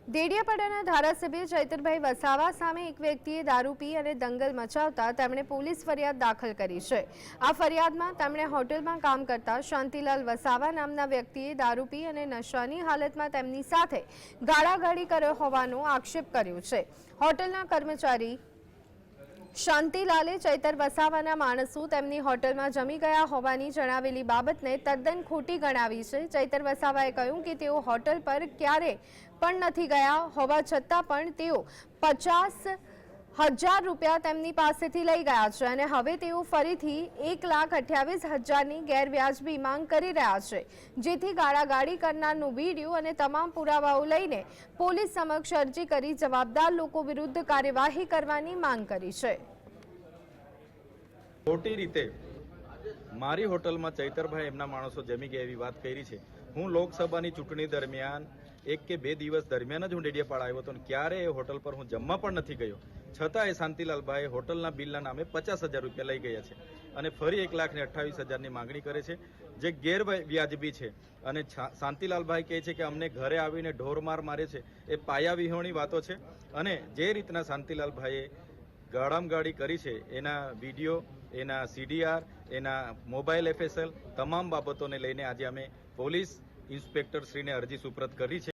દેડિયાપાડાના ધારાસભ્ય ચૈતરભાઈ વસાવા સામે એક વ્યક્તિએ દારૂ પી અને દંગલ મચાવતા તેમણે પોલીસ ફરિયાદ દાખલ કરી છે। આ ફરિયાદમાં તેમણે હોટેલમાં કામ કરતા શાંતિલાલ વસાવા નામના વ્યક્તિએ દારૂ પી અને નશાની હાલતમાં તેમની સાથે ગાળાગાળી કર્યો હોવાનો આક્ષેપ કર્યો છે। હોટેલના કર્મચારી શાંતિલાલે ચૈતર વસાવાના માણસો તેમની હોટલમાં જમી ગયા હોવાની જણાવેલી બાબતને તદ્દન ખોટી ગણાવી છે। ચૈતર વસાવાએ કહ્યું કે તેઓ હોટલ પર ક્યારે પણ નથી ગયા હોવા છતાં પણ તેઓ 50,000 રૂપિયા તેમની પાસેથી લઈ ગયા છે અને હવે તેઓ ફરીથી 1,28,000ની ગેરવ્યાજબી માંગ કરી રહ્યા છે, જેથી ગાળાગાળી કરનારનો વિડીયો અને તમામ પુરાવાઓ લઈને પોલીસ સમક્ષ અરજી કરી જવાબદાર લોકો વિરુદ્ધ કાર્યવાહી કરવાની માંગ કરી છે। ખોટી રીતે મારી હોટલમાં ચૈતરભાઈ એમના માણસો જમી ગયા એવી વાત કરી છે। હું લોકસભાની ચૂંટણી દરમિયાન 1 કે 2 દિવસ દરમિયાન જ હું ડેડિયાપાડા આવ્યો હતો અને ક્યારે એ હોટલ પર હું જમવા પણ નથી ગયો, છતાં એ શાંતિલાલભાઈ હોટલના બિલના નામે 50,000 રૂપિયા લઈ ગયા છે અને ફરી 1,28,000ની માંગણી કરે છે, જે ગેરવ્યાજબી છે। અને શાંતિલાલભાઈ કહે છે કે અમને ઘરે આવીને ઢોરમાર મારે છે, એ પાયા વિહોણી વાતો છે। અને જે રીતના શાંતિલાલભાઈએ ગાળામગાળી કરી છે એના વિડીયો, એના CDR, એના મોબાઈલ FSL તમામ બાબતોને લઈને આજે અમે પોલીસ ઇન્સ્પેક્ટર શ્રીને અરજી સુપ્રત કરી છે।